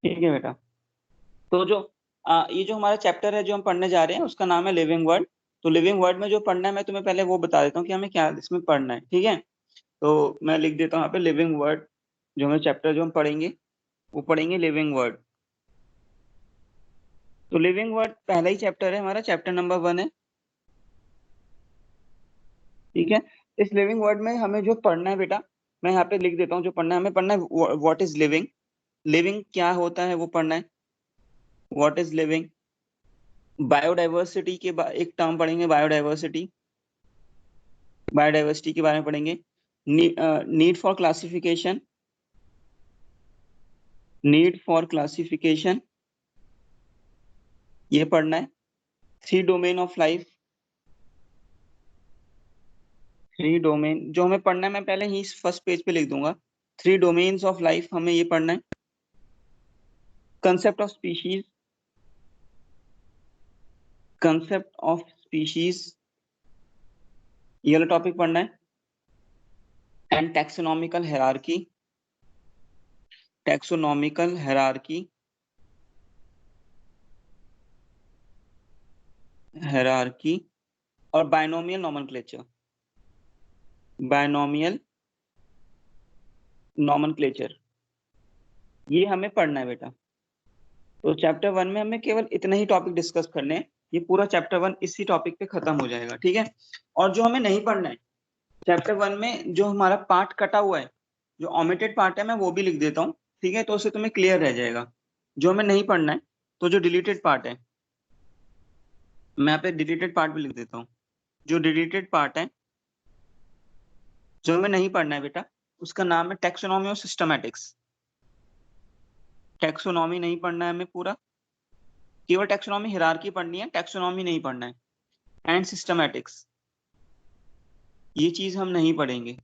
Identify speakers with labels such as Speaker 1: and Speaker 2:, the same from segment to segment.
Speaker 1: ठीक है बेटा। तो जो ये जो हमारा चैप्टर है जो हम पढ़ने जा रहे हैं उसका नाम है लिविंग वर्ड। तो लिविंग वर्ड में जो पढ़ना है मैं तुम्हें पहले वो बता देता हूँ कि हमें क्या इसमें पढ़ना है, ठीक है। तो मैं लिख देता हूँ यहाँ पे लिविंग वर्ड। जो हमें चैप्टर जो हम पढ़ेंगे वो पढ़ेंगे लिविंग वर्ड। तो लिविंग वर्ड पहला ही चैप्टर है हमारा, चैप्टर नंबर 1 है, ठीक है। इस लिविंग वर्ड में हमें जो पढ़ना है बेटा, मैं यहाँ पे लिख देता हूँ जो पढ़ना है हमें पढ़ना है। व्हाट इज लिविंग, लिविंग क्या होता है वो पढ़ना है। What is living. बायोडाइवर्सिटी के एक टर्म पढ़ेंगे, बायोडाइवर्सिटी। बायोडाइवर्सिटी के बारे में पढ़ेंगे। Need for classification, need for classification ये पढ़ना है। Three domain of life, three domain जो हमें पढ़ना है मैं पहले ही फर्स्ट पेज पे लिख दूंगा। थ्री डोमेन्स ऑफ लाइफ हमें ये पढ़ना है। Concept of species, concept of species ये वाला टॉपिक पढ़ना है। And taxonomical hierarchy, taxonomical hierarchy, hierarchy और बायनोमियल नोमेनक्लेचर, बायनोमियल नोमेनक्लेचर ये हमें पढ़ना है बेटा। तो चैप्टर 1 में हमें केवल इतने ही टॉपिक डिस्कस करने हैं। ये पूरा चैप्टर 1 इसी टॉपिक पे खत्म हो जाएगा, ठीक है। और जो हमें नहीं पढ़ना है चैप्टर 1 में, जो हमारा पार्ट कटा हुआ है, जो ओमिटेड पार्ट है मैं वो भी लिख देता हूँ, ठीक है। तो उससे तुम्हें क्लियर रह जाएगा जो हमें नहीं पढ़ना है। तो जो डिलीटेड पार्ट है मैं यहाँ पे डिलीटेड पार्ट भी लिख देता हूँ। जो डिलीटेड पार्ट है जो हमें नहीं पढ़ना है बेटा उसका नाम है टैक्सोनॉमी और सिस्टमैटिक्स। टैक्सोनॉमी नहीं पढ़ना है हमें पूरा, केवल टैक्सोनॉमी हायरार्की पढ़नी है, टैक्सोनॉमी नहीं पढ़ना है। एंड सिस्टमैटिक्स ये चीज हम नहीं पढ़ेंगे,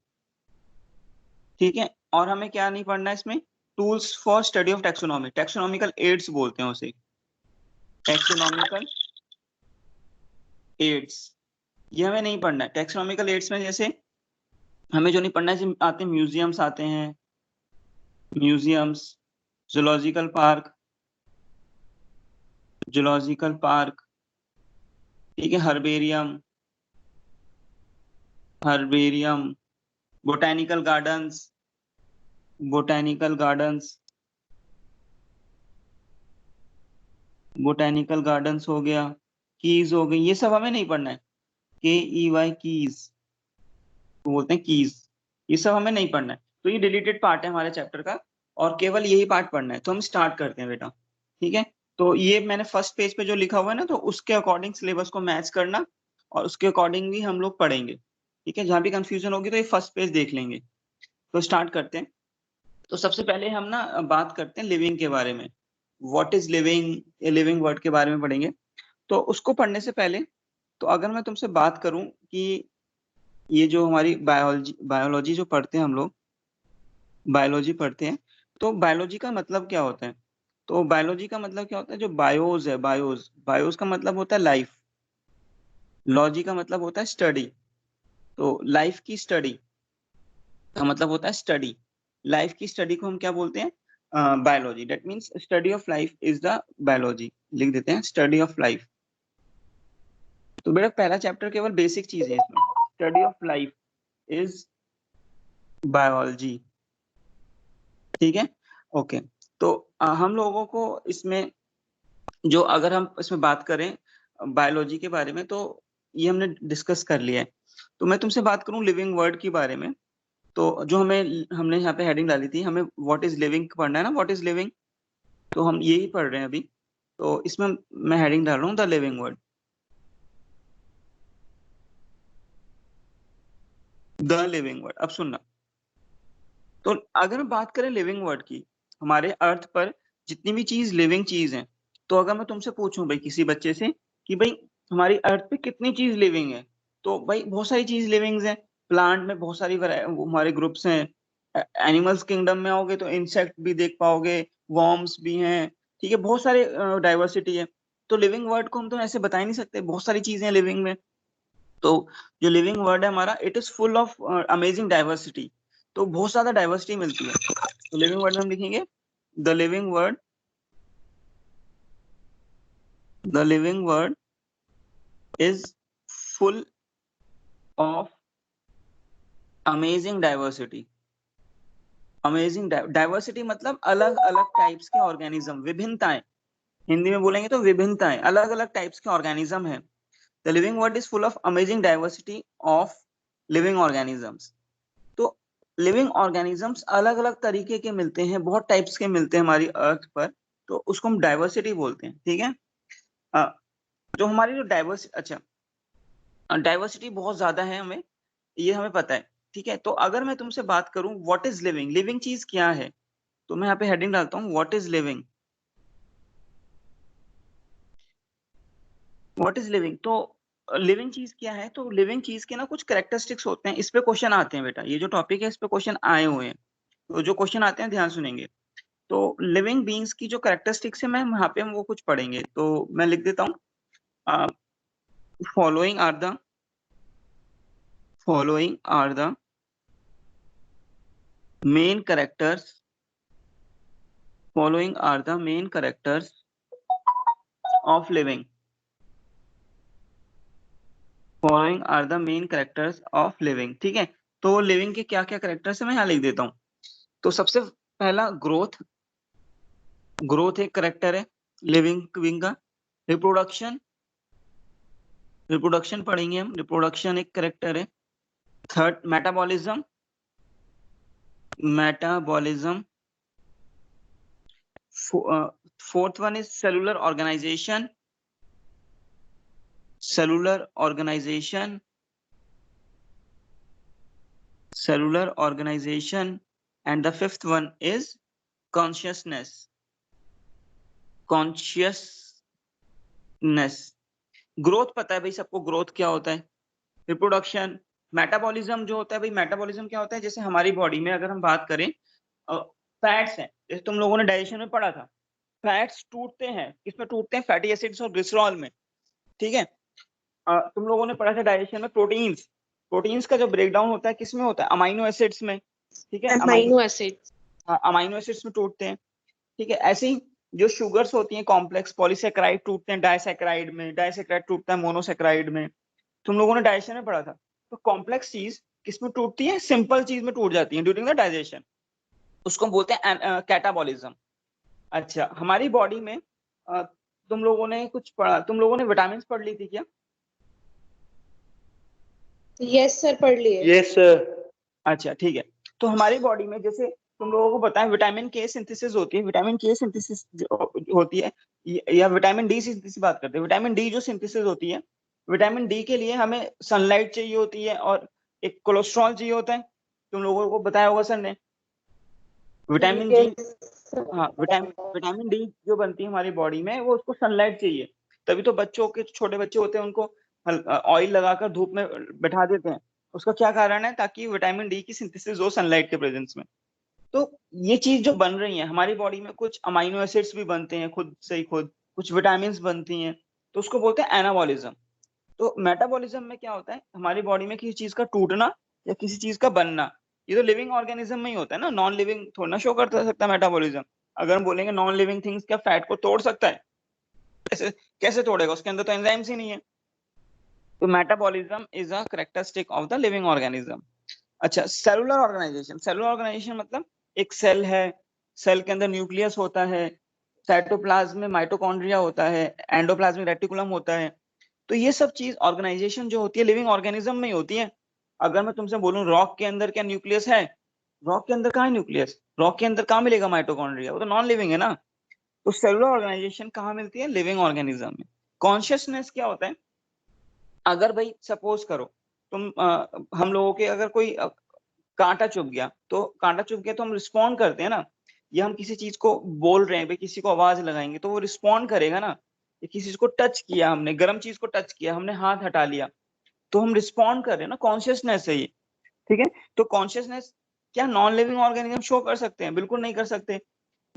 Speaker 1: ठीक है। और हमें क्या नहीं पढ़ना है इसमें, tools for study of taxonomy, taxonomical aids बोलते हैं उसे, टैक्सोनॉमिकल एड्स ये हमें नहीं पढ़ना है। टैक्सोनॉमिकल एड्स में जैसे हमें जो नहीं पढ़ना है आते हैं म्यूजियम्स, आते हैं museums, zoological park, zoological park, ठीक है। Herbarium, herbarium, botanical gardens, botanical gardens, botanical gardens हो गया, कीज हो गई, ये सब हमें नहीं पढ़ना है। KEY कीज बोलते हैं, कीज ये सब हमें नहीं पढ़ना है। तो ये डिलीटेड पार्ट है हमारे चैप्टर का और केवल यही पार्ट पढ़ना है। तो हम स्टार्ट करते हैं बेटा, ठीक है। तो ये मैंने फर्स्ट पेज पे जो लिखा हुआ है ना, तो उसके अकॉर्डिंग सिलेबस को मैच करना और उसके अकॉर्डिंग भी हम लोग पढ़ेंगे, ठीक है। जहां भी कंफ्यूजन होगी तो ये फर्स्ट पेज देख लेंगे। तो स्टार्ट करते हैं। तो सबसे पहले हम ना बात करते हैं लिविंग के बारे में। व्हाट इज लिविंग, ये लिविंग वर्ड के बारे में पढ़ेंगे। तो उसको पढ़ने से पहले तो अगर मैं तुमसे बात करूं कि ये जो हमारी बायोलॉजी बायोलॉजी जो पढ़ते हैं हम लोग, बायोलॉजी पढ़ते हैं, तो बायोलॉजी का मतलब क्या होता है। तो बायोलॉजी का मतलब क्या होता है, जो बायोज है, बायोज, बायोज का मतलब होता है लाइफ, लॉजी का मतलब होता है स्टडी। तो लाइफ की स्टडी का मतलब होता है स्टडी। लाइफ की स्टडी को हम क्या बोलते हैं, biology. That means study of life is the biology, लिख देते हैं स्टडी ऑफ लाइफ। तो बेटा पहला चैप्टर केवल बेसिक चीज है इसमें, study of life is biology, ठीक है। ओके। तो हम लोगों को इसमें जो अगर हम इसमें बात करें बायोलॉजी के बारे में, तो ये हमने डिस्कस कर लिया है। तो मैं तुमसे बात करूं लिविंग वर्ड के बारे में। तो जो हमने यहाँ पे हेडिंग डाली थी, हमें व्हाट इज लिविंग पढ़ना है ना, व्हाट इज लिविंग। तो हम यही पढ़ रहे हैं अभी। तो इसमें मैं हेडिंग डाल रहा हूँ the living word, the living word. अब सुनना। तो अगर हम बात करें लिविंग वर्ड की, हमारे अर्थ पर जितनी भी चीज लिविंग चीज है, तो अगर मैं तुमसे पूछूं भाई किसी बच्चे से कि भाई हमारी अर्थ पे कितनी चीज लिविंग है, तो भाई बहुत सारी चीज लिविंग है। प्लांट में बहुत सारी हमारे ग्रुप्स हैं। एनिमल्स किंगडम में आओगे तो इंसेक्ट भी देख पाओगे, वॉर्म्स भी हैं, ठीक है। बहुत सारे डाइवर्सिटी है। तो लिविंग वर्ड को हम तो ऐसे बता ही नहीं सकते, बहुत सारी चीजें लिविंग में। तो जो लिविंग वर्ड है हमारा, it is full of amazing diversity. तो बहुत ज्यादा डाइवर्सिटी मिलती है। तो लिविंग वर्ड में हम लिखेंगे the living word the living world is full of amazing diversity. Amazing diversity मतलब अलग अलग टाइप्स के ऑर्गेनिज्म, विभिन्नताएं। हिंदी में बोलेंगे तो विभिन्नताएं, अलग अलग टाइप्स के ऑर्गेनिज्म है। The living world is full of amazing diversity of living organisms. तो लिविंग ऑर्गेनिजम्स अलग अलग तरीके के मिलते हैं, बहुत टाइप्स के मिलते हैं हमारी अर्थ पर, तो उसको हम डाइवर्सिटी बोलते हैं। ठीक है, जो हमारी जो डाइवर्सिटी बहुत ज्यादा है, हमें ये हमें पता है। ठीक है, तो अगर मैं तुमसे बात करूं व्हाट इज लिविंग, लिविंग चीज क्या है, तो मैं यहाँ पे हेडिंग डालता हूँ what is living. What is living, तो लिविंग चीज क्या है, तो लिविंग चीज के ना कुछ कैरेक्टरिस्टिक्स होते हैं, इस पे क्वेश्चन आते हैं बेटा, ये जो टॉपिक है इस पे क्वेश्चन आए हुए हैं, तो जो क्वेश्चन आते हैं ध्यान सुनेंगे। तो लिविंग बींग्स की जो कैरेक्टरिस्टिक्स है, मैं यहाँ पे हम वो कुछ पढ़ेंगे, तो मैं लिख देता हूँ following are the main characters, following are the main characters of living, following are the main characters of living। ठीक है, तो लिविंग के क्या क्या कैरेक्टर्स है मैं यहाँ लिख देता हूँ। तो सबसे पहला ग्रोथ, ग्रोथ एक करेक्टर है लिविंग बीइंग का। रिप्रोडक्शन, रिप्रोडक्शन पढ़ेंगे हम, रिप्रोडक्शन एक करेक्टर है। Third metabolism, metabolism. Fourth one is cellular organization, cellular organization, cellular organization, and the fifth one is consciousness, consciousness। Growth पता है भाई सबको, ग्रोथ क्या होता है। रिप्रोडक्शन, मेटाबॉलिज्म जो होता है भाई, मेटाबॉलिज्म क्या होता है, जैसे हमारी बॉडी में अगर हम बात करें फैट्स हैं, जैसे तुम लोगों ने डाइजेशन में पढ़ा था, फैट्स टूटते हैं, किसमें टूटते हैं, फैटी एसिड्स और ग्लिसरॉल में। ठीक है, तुम लोगों ने पढ़ा था डाइजेशन में प्रोटीन्स, प्रोटीन्स का जो ब्रेकडाउन होता है किसमें होता है, अमाइनो एसिड्स में। ठीक है,
Speaker 2: अमाइनो एसिड्स,
Speaker 1: अमाइनो एसिड्स में टूटते हैं। ठीक है, ऐसे ही जो शुगर्स होती हैं कॉम्प्लेक्स पॉलीसेकेराइड टूटते हैं डाइसेकेराइड में, डाइसेकेराइड टूटता है मोनोसेकेराइड में। तुम लोगों ने डाइजेशन में पढ़ा था, तो कॉम्प्लेक्स चीज किसमें टूटती है, सिंपल चीज में टूट जाती है ड्यूरिंग द डाइजेशन, उसको बोलते हैं कैटाबॉलिज्म। अच्छा, हमारी बॉडी में तुम लोगों ने कुछ पढ़ा, तुम लोगों ने विटामिन पढ़ ली थी क्या।
Speaker 2: यस सर पढ़ लिए।
Speaker 1: Yes sir. अच्छा ठीक है, तो हमारी बॉडी में जैसे तुम लोगों को पता है विटामिन के सिंथेसिस होती है, विटामिन के सिंथेसिस होती है, या विटामिन डी सिंथेसिस बात करते हैं, विटामिन डी जो सिंथेसिस होती है, विटामिन डी के लिए हमें सनलाइट चाहिए होती है और एक कोलेस्ट्रॉल चाहिए होता है, तुम लोगों को बताया होगा सर ने। विटामिन डी, हाँ विटामिन डी जो बनती है हमारी बॉडी में, वो उसको सनलाइट चाहिए, तभी तो बच्चों के, छोटे बच्चे होते हैं उनको ऑयल लगाकर धूप में बैठा देते हैं, उसका क्या कारण है, ताकि विटामिन डी की सिंथेसिस हो सनलाइट के प्रेजेंस में। तो ये चीज जो बन रही है हमारी बॉडी में, कुछ अमाइनो एसिड्स भी बनते हैं खुद से ही खुद, कुछ विटामिन बनती हैं, तो उसको बोलते हैं एनाबॉलिज्म। तो मेटाबॉलिज्म में क्या होता है, हमारी बॉडी में किसी चीज का टूटना या किसी चीज का बनना, ये तो लिविंग ऑर्गेनिज्म में ही होता है ना, नॉन लिविंग थोड़ा ना शो कर सकता मेटाबॉलिज्म। अगर हम बोलेंगे नॉन लिविंग थिंग्स क्या फैट को तोड़ सकता है, कैसे कैसे तोड़ेगा, उसके अंदर तो एंजाइम्स ही नहीं है। तो metabolism is a characteristic of the living organism. अच्छा, सेलुलर ऑर्गेनाइजेशन, सेलुलर ऑर्गेनाइजेशन मतलब एक सेल है, सेल के अंदर न्यूक्लियस होता है, साइटोप्लाज्म में माइटोकॉन्ड्रिया होता है, एंडोप्लाज्मिक रेटिकुलम होता है। तो ये सब चीज ऑर्गेनाइजेशन जो होती है लिविंग ऑर्गेनिज्म में ही होती है। अगर मैं तुमसे बोलूं रॉक के अंदर क्या न्यूक्लियस है, रॉक के अंदर कहाँ है न्यूक्लियस, रॉक के अंदर कहाँ मिलेगा माइटोकॉन्ड्रिया, वो तो नॉन लिविंग है ना। तो सेलुलर ऑर्गेनाइजेशन कहाँ मिलती है, लिविंग ऑर्गेनिज्म में। कॉन्शियसनेस क्या होता है, अगर भाई सपोज करो तुम हम लोगों के अगर कोई कांटा चुभ गया, तो कांटा चुभ गया तो हम रिस्पॉन्ड करते हैं ना, या हम किसी चीज को बोल रहे हैं भाई, किसी को आवाज लगाएंगे तो वो रिस्पॉन्ड करेगा ना। या किसी चीज को टच किया हमने, गर्म चीज को टच किया हमने, हाथ हटा लिया, तो हम रिस्पॉन्ड कर रहे हैं ना, कॉन्शियसनेस है ये। ठीक है, तो कॉन्शियसनेस क्या नॉन लिविंग ऑर्गेनिज्म शो कर सकते हैं, बिल्कुल नहीं कर सकते।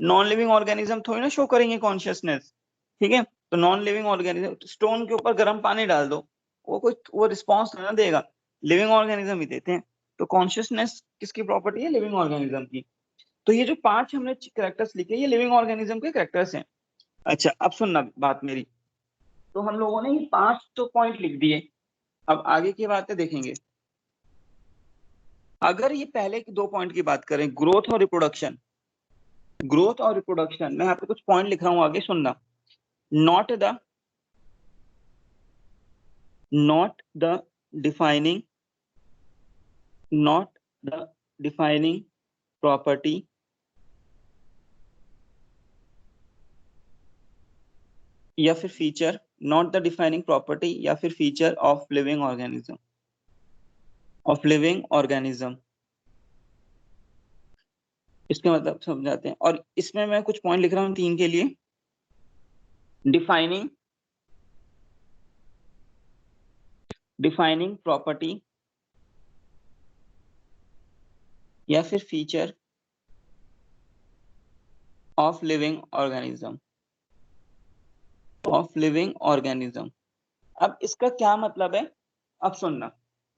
Speaker 1: नॉन लिविंग ऑर्गेनिज्म थोड़ी ना शो करेंगे कॉन्शियसनेस। ठीक है, तो नॉन लिविंग ऑर्गेनिज्म, स्टोन के ऊपर गर्म पानी डाल दो, वो रिस्पॉन्स ना देगा, लिविंग ऑर्गेनिज्म ही देते हैं। तो कॉन्शियसनेस किसकी प्रॉपर्टी है, लिविंग ऑर्गेनिज्म की। तो ये जो 5 हमने कैरेक्टर्स लिखे, ये लिविंग ऑर्गेनिज्म के कैरेक्टर्स हैं। अच्छा, अब सुनना बात मेरी, तो हम लोगों ने ये 5 तो पॉइंट लिख दिए। अब आगे की बातें देखेंगे। अगर ये पहले की 2 पॉइंट की बात करें, ग्रोथ और रिप्रोडक्शन, ग्रोथ और रिप्रोडक्शन, मैं यहाँ पे कुछ पॉइंट लिख रहा हूं, आगे सुनना। नॉट द डिफाइनिंग प्रॉपर्टी या फिर feature, not the defining property या फिर फीचर ऑफ लिविंग ऑर्गेनिज्म, इसके मतलब समझाते हैं। और इसमें मैं कुछ पॉइंट लिख रहा हूँ 3 के लिए। डिफाइनिंग प्रॉपर्टी या फिर फीचर ऑफ लिविंग ऑर्गेनिज्म। अब इसका क्या मतलब है, अब सुनना।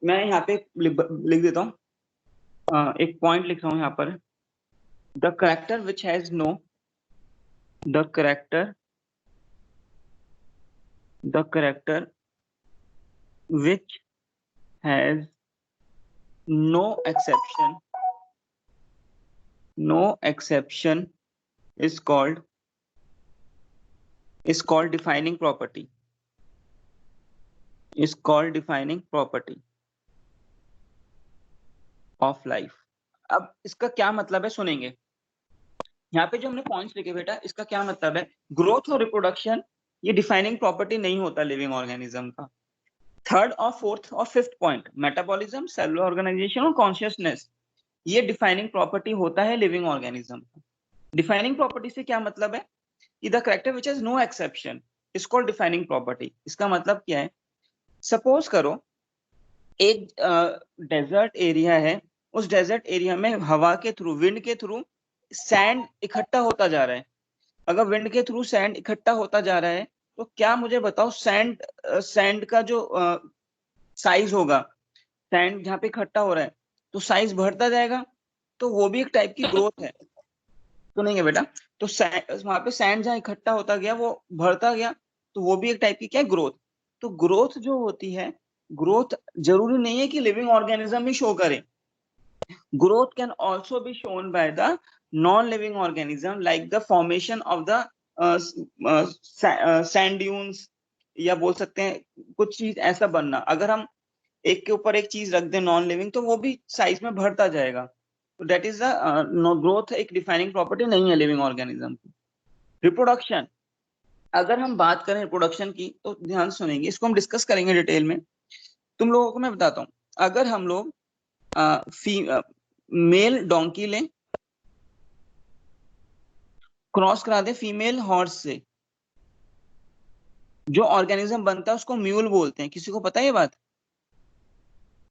Speaker 1: मैं यहाँ पे लिख देता हूँ, एक पॉइंट लिख रहा हूँ यहाँ पर। The character which has know the character which has no exception is called defining property, of life। अब इसका क्या मतलब है, सुनेंगे। यहाँ पे जो हमने पॉइंट्स लिखे बेटा, इसका क्या मतलब है, ग्रोथ और रिप्रोडक्शन ये डिफाइनिंग प्रॉपर्टी नहीं होता लिविंग ऑर्गेनिज्म का। थर्ड और फोर्थ और fifth point, metabolism, cellular organization और कॉन्शियसनेस, ये डिफाइनिंग प्रॉपर्टी होता है लिविंग ऑर्गेनिज्म का। डिफाइनिंग प्रॉपर्टी से क्या मतलब है कि the character which has no exception is called defining property. इसका मतलब क्या है, सपोज करो एक डेजर्ट एरिया है, उस डेजर्ट एरिया में हवा के थ्रू, विंड के थ्रू सैंड इकट्ठा होता जा रहा है। अगर विंड के थ्रू सैंड इकट्ठा होता जा रहा है, तो क्या मुझे बताओ, सैंड का जो साइज होगा, सैंड जहाँ पे इकट्ठा हो रहा है तो साइज बढ़ता जाएगा, तो वो भी एक टाइप की ग्रोथ है। सुनेंगे बेटा, तो वहां पे सैंड जहाँ इकट्ठा होता गया वो बढ़ता गया, तो वो भी एक टाइप की क्या है, ग्रोथ। तो ग्रोथ जो होती है, ग्रोथ जरूरी नहीं है कि लिविंग ऑर्गेनिज्म ही शो करे। Growth can also be shown by the non living organism, like the formation of the sand dunes, या बोल सकते हैं कुछ चीज ऐसा बनना। अगर हम एक के ऊपर एक चीज रख दें नॉन लिविंग, तो वो भी साइज में बढ़ता जाएगा। तो दैट इज द ग्रोथ, एक डिफाइनिंग प्रॉपर्टी नहीं है लिविंग ऑर्गेनिज्म की। रिप्रोडक्शन, अगर हम बात करें रिप्रोडक्शन की, तो ध्यान सुनेंगे, इसको हम डिस्कस करेंगे डिटेल में। तुम लोगों को मैं बताता हूँ, अगर हम लोग मेल डोंकी लें, क्रॉस करा दे फीमेल हॉर्स से, जो ऑर्गेनिज्म बनता है उसको म्यूल बोलते हैं। किसी को पता है ये बात?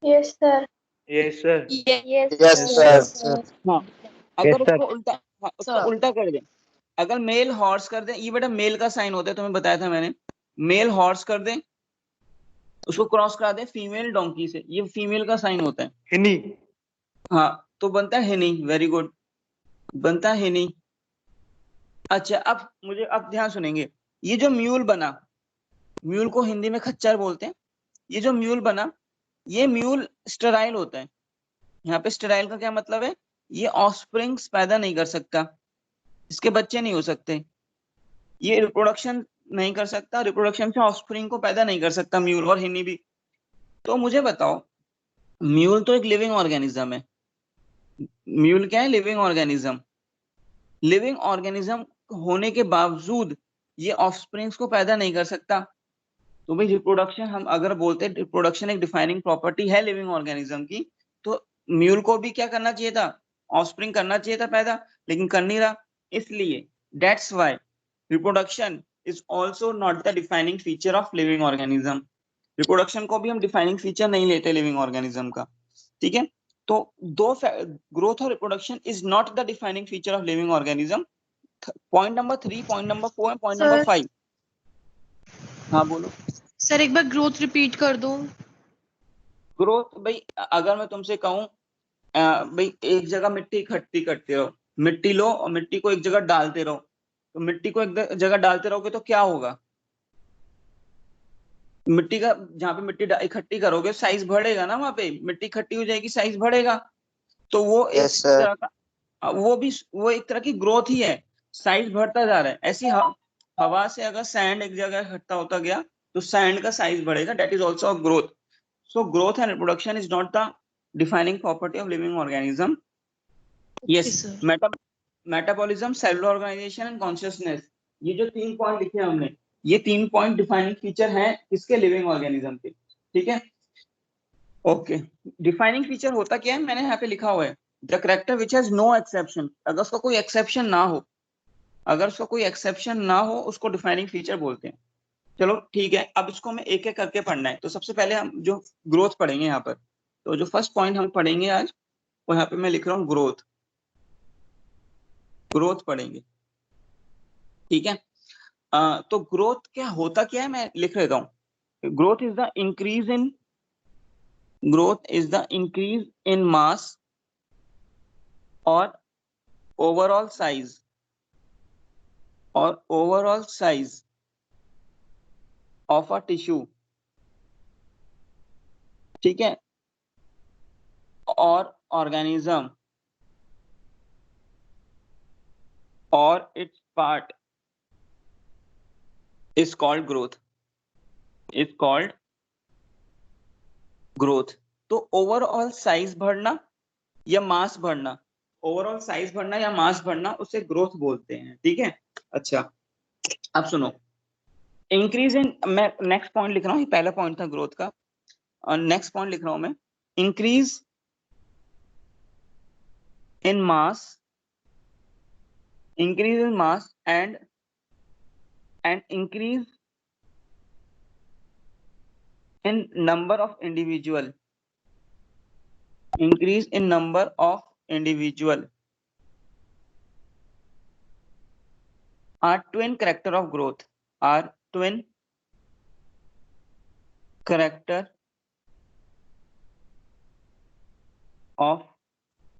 Speaker 2: Yes, sir.
Speaker 1: Yes sir.
Speaker 2: Yes,
Speaker 3: Yes, sir.
Speaker 1: हाँ,
Speaker 3: Yes,
Speaker 1: अगर
Speaker 3: sir.
Speaker 1: उसको उल्टा, हाँ, उसको उल्टा कर दें, अगर मेल हॉर्स कर दें, ये बेटा मेल का साइन होता है, तुम्हें बताया था मैंने। मेल हॉर्स कर दें, उसको क्रॉस करा दें फीमेल डोंकी से, ये फीमेल का साइन होता है।
Speaker 3: हिनी।
Speaker 1: हाँ, तो बनता है हिनी। वेरी गुड, बनता है हिनी। अच्छा, अब ध्यान सुनेंगे। ये जो म्यूल बना, म्यूल को हिंदी में खच्चर बोलते हैं। ये जो म्यूल बना, ये म्यूल स्टेराइल होता है। यहाँ पे स्टेराइल का क्या मतलब है, ये ऑफस्प्रिंग्स पैदा नहीं कर सकता, इसके बच्चे नहीं हो सकते, ये रिप्रोडक्शन नहीं कर सकता, रिप्रोडक्शन से ऑफस्प्रिंग को पैदा नहीं कर सकता म्यूल और हिनी भी। तो मुझे बताओ, म्यूल तो एक लिविंग ऑर्गेनिज्म है। म्यूल क्या है, लिविंग ऑर्गेनिज्म। लिविंग ऑर्गेनिज्म होने के बावजूद ये ऑफस्प्रिंग्स को पैदा नहीं कर सकता। तो भाई रिप्रोडक्शन, हम अगर बोलते हैं रिप्रोडक्शन एक डिफाइनिंग प्रॉपर्टी है लिविंग ऑर्गेनिज्म की, तो म्यूल को भी क्या करना चाहिए था, ऑफस्प्रिंग करना चाहिए था पैदा, लेकिन कर नहीं रहा। इसलिए that's why reproduction is also not the defining feature of living organism. Reproduction को भी हम डिफाइनिंग फीचर नहीं लेते लिविंग ऑर्गेनिज्म का। ठीक है, तो दो, ग्रोथ और reproduction is not the defining feature of living organism. Point number 3, point number 4, point number 5। हाँ बोलो
Speaker 2: सर एक बार ग्रोथ रिपीट कर दो।
Speaker 1: ग्रोथ। भाई अगर मैं तुमसे कहूँ भाई एक जगह मिट्टी इकट्ठी करते रहो, मिट्टी लो और मिट्टी को एक जगह डालते रहो, तो मिट्टी को एक जगह डालते रहोगे तो क्या होगा, मिट्टी का, जहाँ पे मिट्टी इकट्ठी करोगे साइज बढ़ेगा ना, वहां पे मिट्टी इकट्ठी हो जाएगी, साइज बढ़ेगा। तो वो एक
Speaker 3: यस सर।
Speaker 1: तरह का, वो एक तरह की ग्रोथ ही है, साइज बढ़ता जा रहा है। ऐसी हवा से अगर सैंड एक जगह इकट्ठा होता गया तो सैंड का साइज बढ़ेगा, that is also a growth. So growth and reproduction is not the defining property of living organism.
Speaker 2: Okay
Speaker 1: yes,
Speaker 2: sir.
Speaker 1: Metabolism, cellular organization and consciousness, ये जो 3 पॉइंट लिखे हैं हमने, ये 3 पॉइंट डिफाइनिंग फीचर हैं किसके, लिविंग ऑर्गेनिज्म के। ठीक है, ओके। डिफाइनिंग फीचर होता क्या है, मैंने यहाँ पे लिखा हुआ है, the character which has no exception. अगर उसका कोई एक्सेप्शन ना हो, अगर उसका कोई एक्सेप्शन ना हो, उसको डिफाइनिंग फीचर बोलते हैं। चलो ठीक है, अब इसको हमें एक एक करके पढ़ना है। तो सबसे पहले हम जो ग्रोथ पढ़ेंगे यहाँ पर, तो जो फर्स्ट पॉइंट हम पढ़ेंगे आज, वो यहाँ पे मैं लिख रहा हूँ ग्रोथ, ग्रोथ पढ़ेंगे। ठीक है, तो ग्रोथ क्या होता क्या है, मैं लिख लेता हूँ। Growth is the increase in, growth is the increase in mass और ओवरऑल साइज, और overall size of a tissue. ठीक है, और ऑर्गेनिज्म और its part is called growth, is called growth। तो ओवरऑल साइज बढ़ना या मास बढ़ना, ओवरऑल साइज बढ़ना या मास बढ़ना, उसे ग्रोथ बोलते हैं। ठीक है, अच्छा अब सुनो, इंक्रीज इन, मैं नेक्स्ट पॉइंट लिख रहा हूँ, ये पहला पॉइंट था ग्रोथ का, और नेक्स्ट पॉइंट लिख रहा हूं मैं, increase in mass, increase in mass and increase in number of individual, increase in number of individual are twin character of growth, are twin character of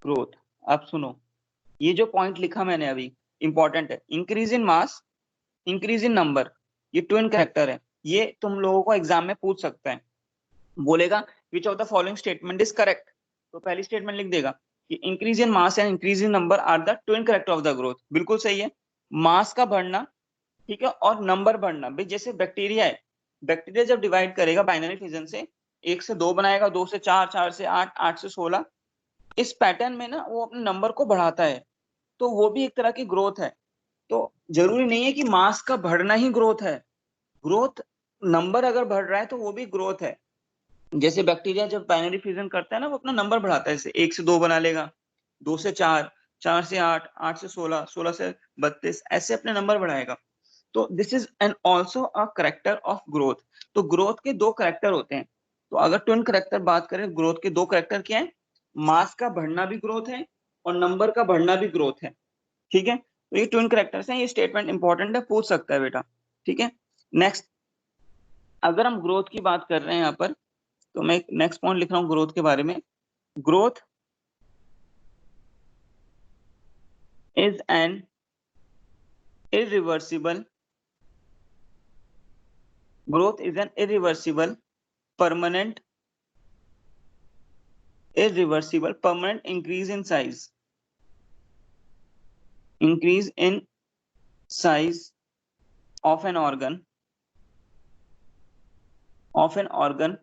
Speaker 1: growth। अब सुनो, ये जो पॉइंट लिखा मैंने अभी इंपॉर्टेंट है, increase in mass, increase in number, ये twin character है। ये तुम लोगों को एग्जाम में पूछ सकता है, बोलेगा which of the following statement is correct, तो पहली स्टेटमेंट लिख देगा कि increase in mass and increase in number are the twin character of the growth. बिल्कुल सही है, मास का बढ़ना, ठीक है, और नंबर बढ़ना। भाई जैसे बैक्टीरिया है, बैक्टीरिया जब डिवाइड करेगा बाइनरी फिजन से, 1 से 2 बनाएगा, 2 से 4, 4 से 8, 8 से 16, इस पैटर्न में ना वो अपने नंबर को बढ़ाता है, तो वो भी एक तरह की ग्रोथ है। तो जरूरी नहीं है कि मास का बढ़ना ही ग्रोथ है, ग्रोथ नंबर अगर बढ़ रहा है तो वो भी ग्रोथ है। जैसे बैक्टीरिया जब बाइनरी फ्यूजन करता है ना, वो अपना नंबर बढ़ाता है, जैसे 1 से 2 बना लेगा, 2 से 4, 4 से 8, 8 से 16, 16 से 32, ऐसे अपने नंबर बढ़ाएगा। तो this is an also a character of growth. तो ग्रोथ के 2 करेक्टर होते हैं। तो अगर ट्विन करेक्टर बात करें, ग्रोथ के 2 करेक्टर क्या है, मास का बढ़ना भी ग्रोथ है और नंबर का बढ़ना भी ग्रोथ है। ठीक है, तो ये ट्विन करेक्टर्स हैं, ये स्टेटमेंट इंपॉर्टेंट है, पूछ सकता है बेटा। ठीक है, नेक्स्ट, अगर हम ग्रोथ की बात कर रहे हैं यहाँ पर, तो मैं नेक्स्ट पॉइंट लिख रहा हूँ ग्रोथ के बारे में। Growth is an irreversible, growth is an irreversible permanent, irreversible permanent increase in size, increase in size of an organ, of an organ,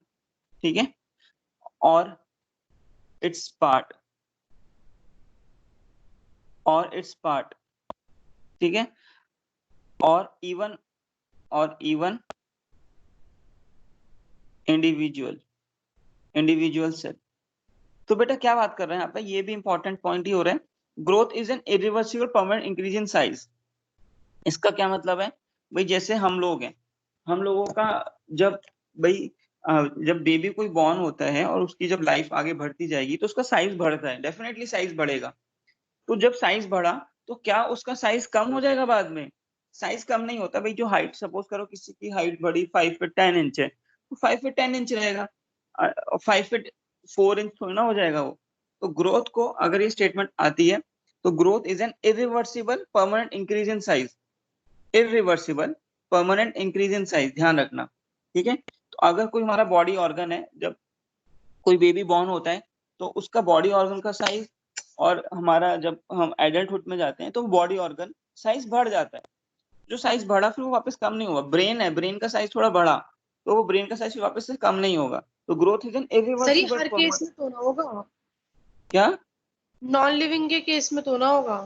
Speaker 1: ठीक है, और its part, और its part, ठीक है, और even individual cell। तो बेटा क्या बात कर रहे हैं यहाँ पे, ये भी इंपॉर्टेंट पॉइंट ही हो रहा है। Growth is an irreversible permanent increase in size. इसका क्या मतलब है भाई, जैसे हम लोग हैं, हम लोगों का जब भाई जब बेबी कोई बॉर्न होता है और उसकी जब लाइफ आगे बढ़ती जाएगी तो उसका साइज बढ़ता है, डेफिनेटली साइज बढ़ेगा। तो जब साइज बढ़ा तो क्या उसका साइज कम हो जाएगा बाद में? साइज कम नहीं होता भाई। जो हाइट, सपोज करो किसी की हाइट बढ़ी 5 फीट 10 इंच है, तो 5 फीट 10 इंच रहेगा, 5 फीट 4 इंच थोड़ी ना हो जाएगा वो। तो ग्रोथ को अगर ये स्टेटमेंट आती है, तो growth is an irreversible permanent increase in size, irreversible permanent increase in size, ध्यान रखना। ठीक है, तो अगर कोई हमारा बॉडी ऑर्गन है, जब कोई बेबी बॉर्न होता है तो उसका बॉडी ऑर्गन का साइज, और हमारा जब हम एडल्टहुड में जाते हैं तो बॉडी ऑर्गन साइज बढ़ जाता है। जो साइज बढ़ा फिर वो वापस कम नहीं होगा। ब्रेन है, ब्रेन का साइज थोड़ा बढ़ा तो वो ब्रेन का साइज वापस से कम नहीं होगा। तो ग्रोथ इज एन
Speaker 2: सर ये
Speaker 1: इरिवर्सिबल
Speaker 2: हर केस में तो ना होगा,
Speaker 1: क्या?
Speaker 2: नॉन लिविंग के केस में तो ना होगा।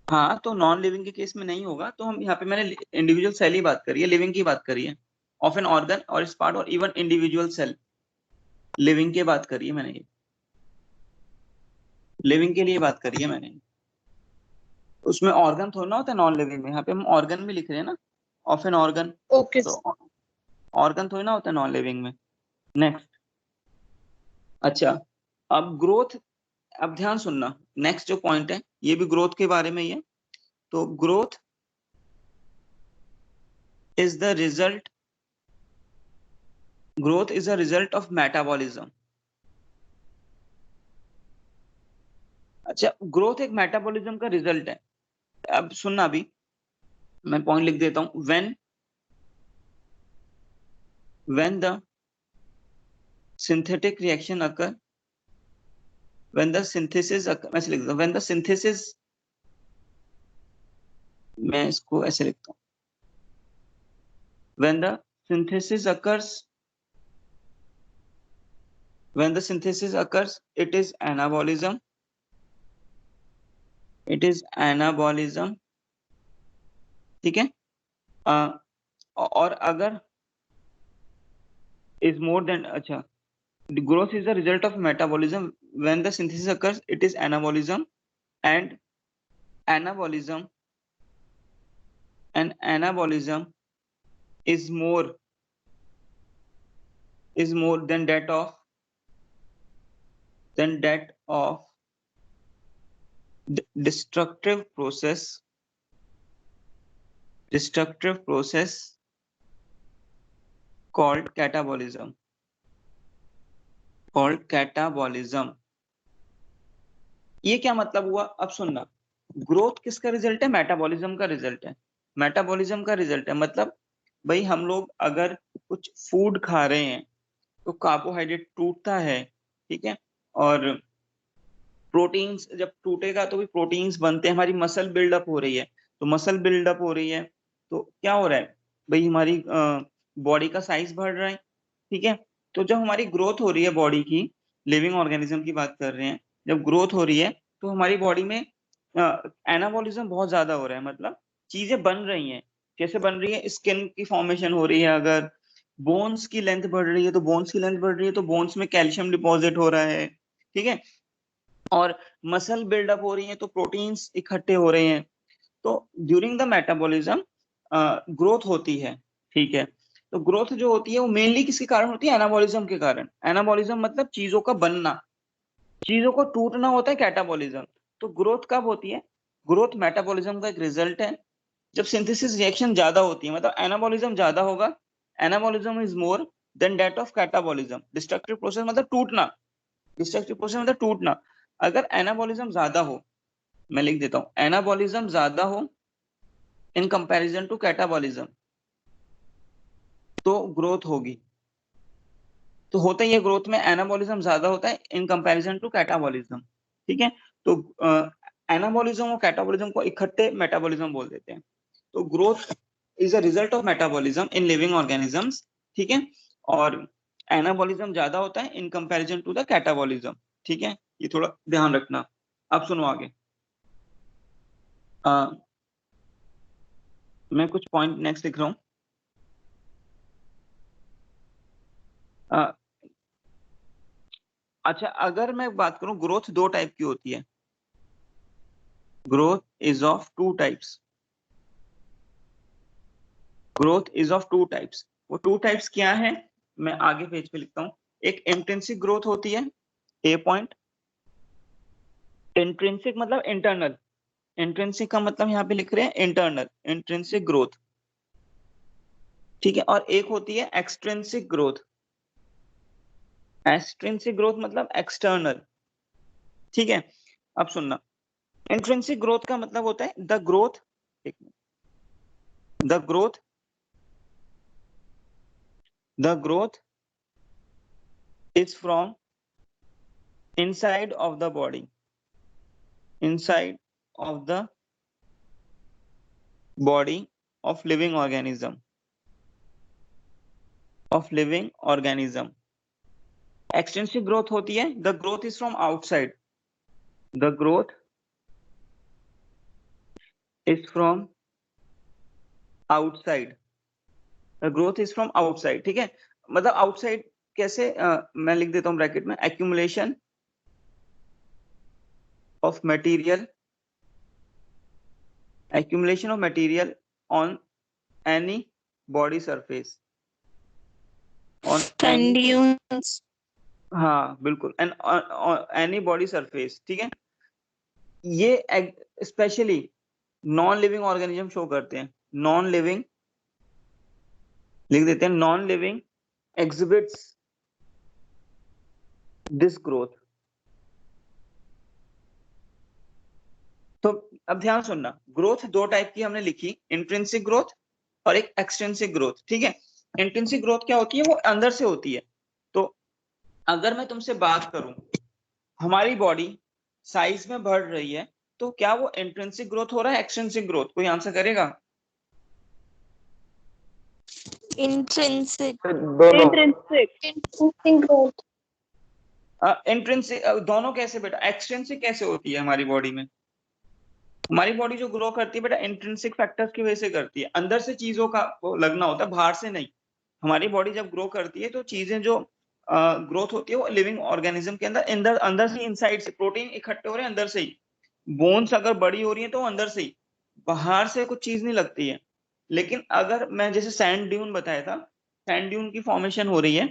Speaker 1: हाँ, तो नॉन लिविंग के केस में नहीं होगा। तो हम यहाँ पे, मैंने इंडिविजुअल सेल ही बात करी है, लिविंग की बात करी है। ऑफ एन ऑर्गन और इस पार्ट और इवन इंडिविजुअल सेल, लिविंग की बात करी है मैंने, ये लिविंग के लिए बात करी है मैंने। उसमें ऑर्गन थोड़ा ना होता है नॉन लिविंग में, यहाँ पे हम ऑर्गन भी लिख रहे हैं ना, ऑफ एन ऑर्गन।
Speaker 2: ओके।
Speaker 1: तो ऑर्गन थोड़ी ना होता है नॉन लिविंग में। नेक्स्ट, अच्छा, अब ग्रोथ, अब ध्यान सुनना, नेक्स्ट जो पॉइंट है ये भी ग्रोथ के बारे में ही है। तो growth is the result, growth is a result of metabolism. अच्छा, ग्रोथ एक मेटाबॉलिज्म का रिजल्ट है। अब सुनना, अभी मैं पॉइंट लिख देता हूं। when the synthetic reaction occur, when the synthesis occur, मैं ऐसे लिख देता हूं, when the synthesis, मैं इसको ऐसे लिखता हूं, when the synthesis occurs, when the synthesis occurs, it is anabolism, it is anabolism, ठीक है। और अगर is more than, अच्छा, the growth is the result of metabolism, when the synthesis occurs it is anabolism, and anabolism, and anabolism is more than that of destructive process called catabolism, ये क्या मतलब हुआ? अब सुनना, ग्रोथ किसका result है? Metabolism का रिजल्ट है। मेटाबॉलिज्म का रिजल्ट है मतलब, भाई हम लोग अगर कुछ फूड खा रहे हैं तो कार्बोहाइड्रेट टूटता है, ठीक है, और प्रोटीन्स जब टूटेगा तो भी प्रोटीन्स बनते हैं, हमारी मसल बिल्डअप हो रही है। तो मसल बिल्डअप हो रही है तो क्या हो रहा है भाई, हमारी बॉडी का साइज बढ़ रहा है, ठीक है। तो जब हमारी ग्रोथ हो रही है बॉडी की, लिविंग ऑर्गेनिज्म की बात कर रहे हैं, जब ग्रोथ हो रही है तो हमारी बॉडी में एनाबॉलिज्म बहुत ज्यादा हो रहा है, मतलब चीजें बन रही हैं। कैसे बन रही है? स्किन की फॉर्मेशन हो रही है, अगर बोन्स की लेंथ बढ़ रही है तो बोन्स की लेंथ बढ़ रही है, तो बोन्स में कैल्शियम डिपॉजिट हो रहा है, ठीक है, और मसल बिल्डअप हो रही है तो प्रोटीन्स इकट्ठे हो रहे हैं। तो ड्यूरिंग द मेटाबॉलिज्म ग्रोथ होती है, ठीक है। तो ग्रोथ जो होती है वो मेनली किसके कारण होती है? एनाबॉलिज्म के कारण। एनाबॉलिज्म मतलब चीजों का बनना, चीजों को टूटना होता है कैटाबॉलिज्म। तो ग्रोथ कब होती है? ग्रोथ मेटाबॉलिज्म का एक रिजल्ट है, जब सिंथेसिस रिएक्शन ज्यादा होती है, मतलब एनाबॉलिज्म ज्यादा होगा। Anabolism is more than that of catabolism. Destructive process मतलब टूटना, डिस्ट्रक्टिव प्रोसेस मतलब टूटना। अगर एनाबॉलिज्म ज्यादा हो, मैं लिख देता हूं, एनाबॉलिज्म ज्यादा हो इन कंपैरिजन टू कैटाबॉलिज्म, तो ग्रोथ होगी। तो होता ही है, ग्रोथ में एनाबॉलिज्म ज्यादा होता है इन कंपैरिजन टू कैटाबॉलिज्म, ठीक है। तो एनाबॉलिज्म और कैटाबॉलिज्म को इकट्ठे मेटाबॉलिज्म बोल देते हैं। तो growth is a result of metabolism in living organisms, ठीक है, और एनाबॉलिज्म ज्यादा होता है in comparison to the catabolism, ठीक है। ये थोड़ा ध्यान रखना। अब सुनो आगे, मैं कुछ पॉइंट नेक्स्ट लिख रहा हूं। अच्छा, अगर मैं बात करूं, ग्रोथ दो टाइप की होती है। Growth is of two types, growth is of two types. वो टू टाइप्स क्या है, मैं आगे पेज पे लिखता हूं। एक इंट्रिंसिक ग्रोथ होती है, ए पॉइंट। इंट्रिंसिक मतलब इंटरनल, इंट्रिंसिक का मतलब यहां पे लिख रहे हैं इंटरनल, इंट्रिंसिक ग्रोथ, ठीक है। और एक होती है एक्सट्रिंसिक ग्रोथ। एक्सट्रिंसिक ग्रोथ मतलब एक्सटर्नल, ठीक है। अब सुनना, इंट्रिंसिक ग्रोथ का मतलब होता है the growth The growth is from inside of the body. Inside of the body of living organism. Of living organism. Extrinsic growth होती है, the growth is from outside. The growth is from outside. The growth is from outside. ठीक है, मतलब outside कैसे, मैं लिख देता हूं ब्रैकेट में, accumulation of material, accumulation of material on any body surface, on
Speaker 3: Sand
Speaker 1: any,
Speaker 3: dunes.
Speaker 1: हाँ बिल्कुल, and on any body surface. ठीक है, ये specially non living organism show करते हैं. नॉन लिविंग लिख देते हैं, non living exhibits this growth. तो अब ध्यान सुनना, ग्रोथ दो टाइप की हमने लिखी, इंट्रिंसिक ग्रोथ और एक एक्सट्रिंसिक ग्रोथ. ठीक है, इंट्रिंसिक ग्रोथ क्या होती है, वो अंदर से होती है. तो अगर मैं तुमसे बात करूं, हमारी बॉडी साइज में बढ़ रही है, तो क्या वो इंट्रिंसिक ग्रोथ हो रहा है, एक्सट्रिंसिक ग्रोथ? कोई आंसर करेगा?
Speaker 3: Intrinsic.
Speaker 4: दोनों.
Speaker 2: Intrinsic growth.
Speaker 1: इंट्रिंसिक दोनों कैसे बेटा? एक्सट्रिंसिक कैसे होती है हमारी बॉडी में? हमारी बॉडी जो ग्रो करती है बेटा, इंट्रिंसिक फैक्टर्स की वजह से करती है. अंदर से चीजों का वो लगना होता है, बाहर से नहीं. हमारी बॉडी जब ग्रो करती है तो चीजें जो ग्रोथ होती है वो लिविंग ऑर्गेनिज्म के अंदर अंदर से, इनसाइड से प्रोटीन इकट्ठे हो रहे हैं अंदर से ही. बोन्स अगर बड़ी हो रही है तो अंदर से ही, बाहर से कुछ चीज नहीं लगती है. लेकिन अगर मैं जैसे सैंड ड्यून बताया था, सैंड ड्यून की फॉर्मेशन हो रही है,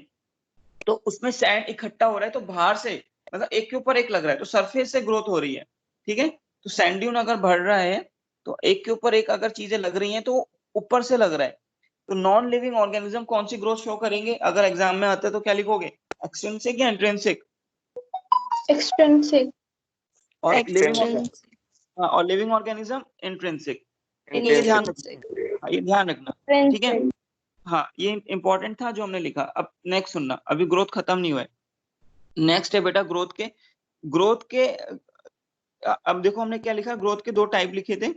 Speaker 1: तो उसमें सैंड इकट्ठा हो रहा है, तो बाहर से मतलब एक के ऊपर एक लग रहा है, तो सरफेस से ग्रोथ हो रही है. ठीक है, तो सैंड ड्यून अगर बढ़ रहा है तो एक के ऊपर एक अगर चीजें लग रही हैं तो ऊपर से लग रहा है. तो नॉन लिविंग ऑर्गेनिज्म कौन सी ग्रोथ शो करेंगे? अगर एग्जाम में आता है तो क्या लिखोगे, एक्सट्रिंसिक या इंट्रिंसिक?
Speaker 2: Extrinsic.
Speaker 1: और लिविंग
Speaker 3: Extrinsic.
Speaker 1: और लिविंग ऑर्गेनिज्म इंट्रिंसिक. ये ध्यान रखना, ये ध्यान रखना. ठीक है, हाँ ये इंपॉर्टेंट था जो हमने लिखा. अब नेक्स्ट सुनना, अभी ग्रोथ खत्म नहीं हुआ है. नेक्स्ट है बेटा ग्रोथ के अब देखो हमने क्या लिखा, ग्रोथ के दो टाइप लिखे थे.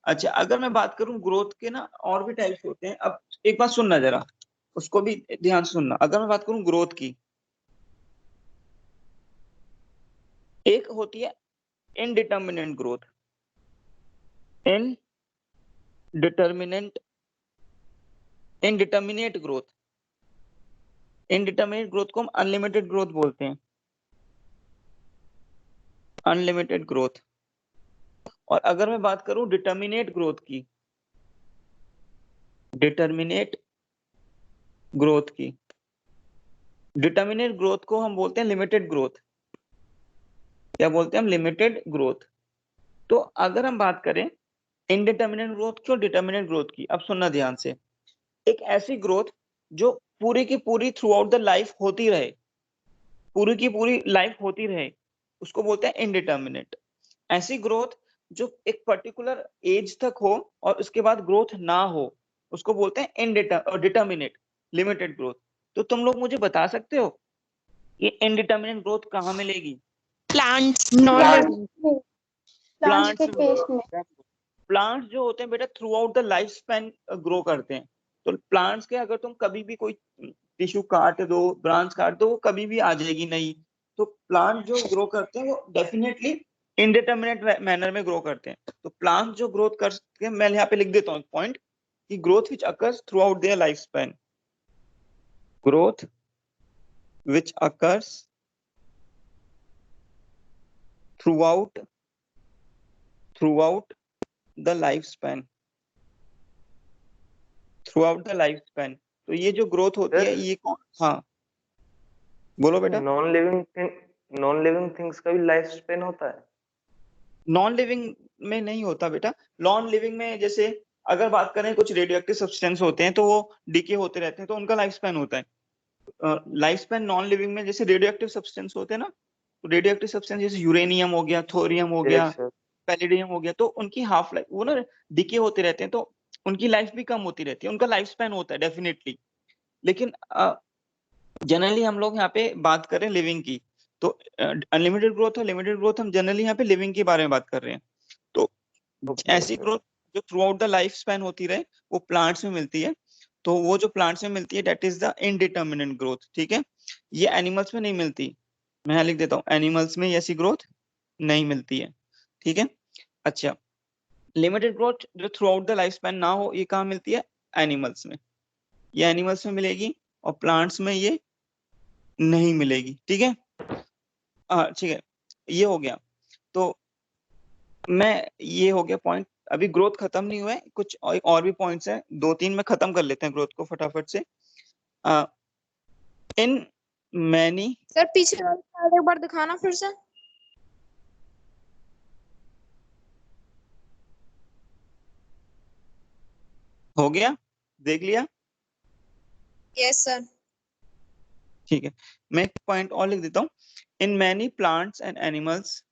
Speaker 1: अच्छा, अगर मैं बात करूं ग्रोथ के ना और भी टाइप्स होते हैं. अब एक बात सुनना जरा, उसको भी ध्यान से सुनना. अगर मैं बात करूं ग्रोथ की, एक होती है indeterminate growth. Indeterminate growth. Indeterminate growth को हम अनलिमिटेड ग्रोथ बोलते हैं, अनलिमिटेड ग्रोथ. और अगर मैं बात करूं डिटर्मिनेट ग्रोथ की, डिटर्मिनेट ग्रोथ की, डिटर्मिनेट ग्रोथ को हम बोलते हैं लिमिटेड ग्रोथ. क्या बोलते हैं हम? Limited growth. तो अगर हम बात करें इनडिटर्मिनेट ग्रोथ की और डिटर्मिनेट ग्रोथ की, अब सुनना ध्यान से, एक ऐसी ग्रोथ जो पूरी की पूरी थ्रू आउट द लाइफ होती रहे, पूरी की पूरी लाइफ होती रहे, उसको बोलते हैं इनडिटर्मिनेट. ऐसी ग्रोथ जो एक पर्टिकुलर एज तक हो और उसके बाद ग्रोथ ना हो, उसको बोलते हैं डिटर्मिनेट, लिमिटेड ग्रोथ. तो तुम लोग मुझे बता सकते हो ये इनडिटर्मिनेट ग्रोथ कहाँ मिलेगी?
Speaker 3: Plants.
Speaker 2: Non-living.
Speaker 1: प्लांट्स
Speaker 2: के केस में.
Speaker 1: प्लांट्स जो होते हैं बेटा through out the life span grow करते हैं. तो प्लांट्स के अगर तुम कभी भी कोई टिश्यू काट दो, ब्रांच काट दो, वो कभी भी आ जाएगी नहीं. तो प्लांट जो ग्रो करते हैं वो डेफिनेटली इनडिटर्मिनेट मैनर में ग्रो करते हैं. तो प्लांट जो ग्रोथ करते हैं, मैं यहाँ पे लिख देता हूँ पॉइंट, कि growth which occurs through out their life span, growth which occurs throughout the lifespan, throughout the lifespan. तो ये जो ग्रोथ होती है ये कौन? हाँ बोलो बेटा.
Speaker 4: नॉन लिविंग थिंग्स का भी लाइफ स्पेन होता है?
Speaker 1: नॉन लिविंग में नहीं होता बेटा. नॉन लिविंग में जैसे अगर बात करें कुछ रेडियो एक्टिव सब्सटेंस होते हैं तो वो डिके होते रहते हैं, तो उनका लाइफ स्पैन होता है. लाइफ स्पैन नॉन लिविंग में जैसे रेडियो एक्टिव सब्सटेंस होते हैं ना, तो रेडियो एक्टिव सब्सटेंस जैसे यूरेनियम हो गया, थोरियम हो गया, पैलेडियम हो गया, तो उनकी हाफ लाइफ वो ना डिके होते रहते हैं, तो उनकी लाइफ भी कम होती रहती है, उनका लाइफ स्पैन होता है डेफिनेटली. लेकिन जनरली हम लोग यहाँ पे बात करें लिविंग की, तो अनलिमिटेड ग्रोथ और लिमिटेड ग्रोथ हम जनरली यहाँ पे लिविंग के बारे में बात कर रहे हैं। तो ऐसी ग्रोथ जो through out the life span होती रहे वो प्लांट्स में मिलती है। तो वो जो प्लांट्स में मिलती है that is the indeterminate growth, ठीक है। ये एनिमल्स में नहीं मिलती, मैं यहाँ लिख देता हूँ, एनिमल्स में ऐसी ग्रोथ नहीं मिलती है, ठीक है। अच्छा, लिमिटेड ग्रोथ जो through out the life span ना हो, ये कहाँ मिलती है? एनिमल्स में। ये एनिमल्स में मिलेगी और प्लांट्स में ये नहीं मिलेगी, ठीक है। ठीक है, ये हो गया। तो ये हो गया पॉइंट। अभी ग्रोथ खत्म नहीं हुआ है, कुछ और भी पॉइंट्स हैं, 2-3 में खत्म कर लेते हैं ग्रोथ को फटाफट से। इन मैनी,
Speaker 2: सर पीछे वाली slide एक बार दिखाना फिर से।
Speaker 1: हो गया, देख लिया?
Speaker 2: Yes sir.
Speaker 1: ठीक है, मैं एक पॉइंट और लिख देता हूँ। इन many plants and animals,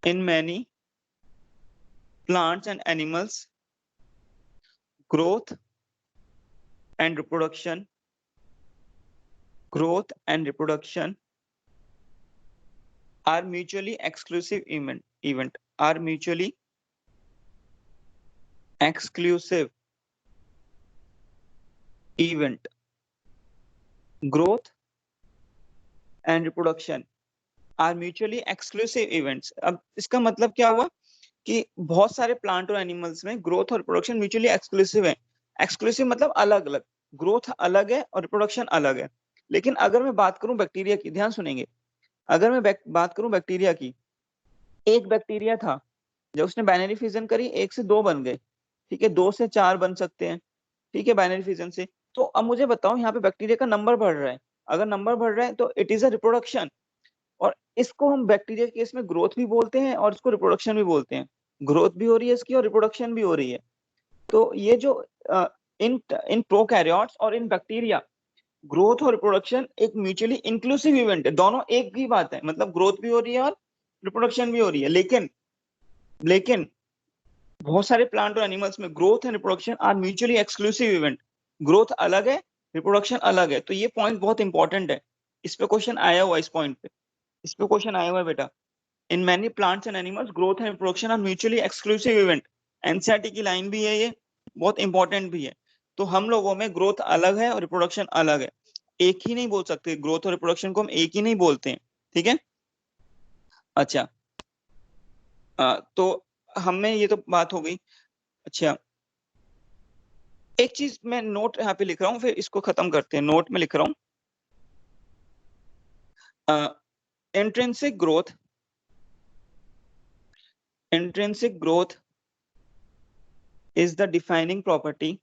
Speaker 1: in many plants and animals, growth and reproduction are mutually exclusive are mutually exclusive event. Growth and reproduction are mutually exclusive events. अब इसका मतलब क्या हुआ कि बहुत सारे प्लांट और एनिमल्स में ग्रोथ और रिप्रोडक्शन म्यूचुअली एक्सक्लूसिव है। एक्सक्लूसिव मतलब अलग अलग, ग्रोथ अलग है और रिप्रोडक्शन अलग है। लेकिन अगर मैं बात करूं बैक्टीरिया की, ध्यान सुनेंगे, अगर मैं बात करूं बैक्टीरिया की, एक बैक्टीरिया था, जब उसने बाइनरी फिजन करी 1 से 2 बन गए, ठीक है, 2 से 4 बन सकते हैं, ठीक है, बाइनरी फिजन से। तो अब मुझे बताओ यहाँ पे बैक्टीरिया का नंबर बढ़ रहा है, अगर नंबर बढ़ रहा है तो इट इज अ रिप्रोडक्शन, और इसको हम बैक्टीरिया के केस में ग्रोथ भी बोलते हैं और इसको रिप्रोडक्शन भी बोलते हैं। ग्रोथ भी हो रही है इसकी और रिप्रोडक्शन भी हो रही है। तो ये जो इन इन प्रोकैरियोट्स और इन बैक्टीरिया, ग्रोथ और रिप्रोडक्शन एक म्यूचुअली इंक्लूसिव इवेंट है, दोनों एक ही बात है, मतलब ग्रोथ भी हो रही है और रिप्रोडक्शन भी हो रही है। लेकिन बहुत सारे प्लांट और एनिमल्स में growth and reproduction are mutually exclusive event, growth अलग है, रिप्रोडक्शन अलग है। तो ये पॉइंट बहुत इंपॉर्टेंट है, इस पे क्वेश्चन आया हुआ, इस पॉइंट पे इस पे क्वेश्चन आया हुआ है बेटा। In many plants and animals growth and reproduction are mutually exclusive event. NCERT की लाइन भी है, ये बहुत इंपॉर्टेंट भी है। तो हम लोगों में ग्रोथ अलग है और रिप्रोडक्शन अलग है, एक ही नहीं बोल सकते, ग्रोथ और रिप्रोडक्शन को हम एक ही नहीं बोलते हैं, ठीक है। अच्छा, तो हमें ये तो बात हो गई। अच्छा, एक चीज मैं नोट यहाँ पे लिख रहा हूँ, फिर इसको खत्म करते हैं। नोट में लिख रहा हूँ, intrinsic growth is the defining property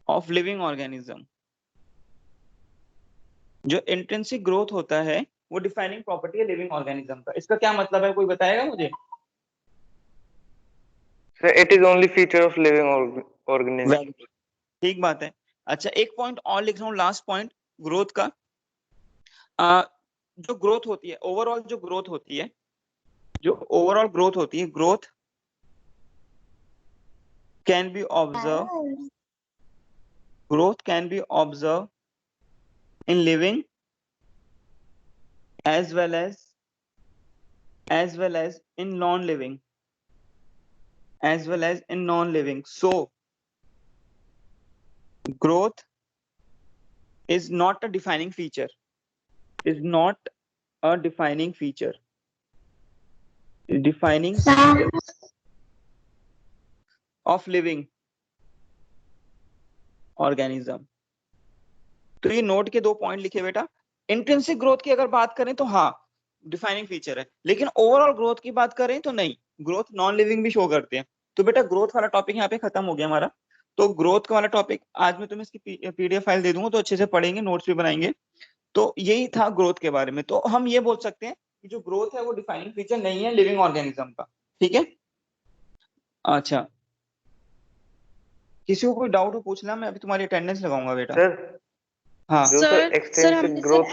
Speaker 1: of living organism. जो इंट्रिंसिक ग्रोथ होता है वो डिफाइनिंग प्रॉपर्टी है लिविंग ऑर्गेनिज्म का। इसका क्या मतलब है, कोई बताएगा मुझे?
Speaker 4: Sir, it is only feature of living organism.
Speaker 1: ठीक बात है। अच्छा, एक पॉइंट और लिख रहा हूँ, लास्ट पॉइंट ग्रोथ का। जो ग्रोथ होती है, ओवरऑल जो ग्रोथ होती है, growth can be observe in living as well as in non-living, so growth is not a defining feature of living organism। तो ये नोट के 2 पॉइंट लिखे बेटा। इंट्रिंसिक ग्रोथ की अगर बात करें तो हाँ डिफाइनिंग फीचर है, लेकिन ओवरऑल ग्रोथ की बात करें तो नहीं, ग्रोथ नॉन लिविंग भी शो करते हैं। तो बेटा ग्रोथ वाला टॉपिक यहाँ पे खत्म हो गया हमारा। तो ग्रोथ वाला टॉपिक आज मैं तुम्हें इसकी पीडीएफ फाइल दे दूंगा, तो अच्छे से पढ़ेंगे, नोट्स भी बनाएंगे। तो यही था ग्रोथ के बारे में। तो हम ये बोल सकते हैं कि जो ग्रोथ है वो डिफाइनिंग फीचर नहीं है लिविंग ऑर्गेनिज्म का, ठीक है। अच्छा, किसी को कोई डाउट हो पूछना, मैं अभी तुम्हारी अटेंडेंस लगाऊंगा बेटा।
Speaker 4: सर,
Speaker 1: हाँ
Speaker 4: जो
Speaker 2: सर
Speaker 4: एक्सटेंसिव
Speaker 2: हमने
Speaker 4: ग्रोथ
Speaker 2: सर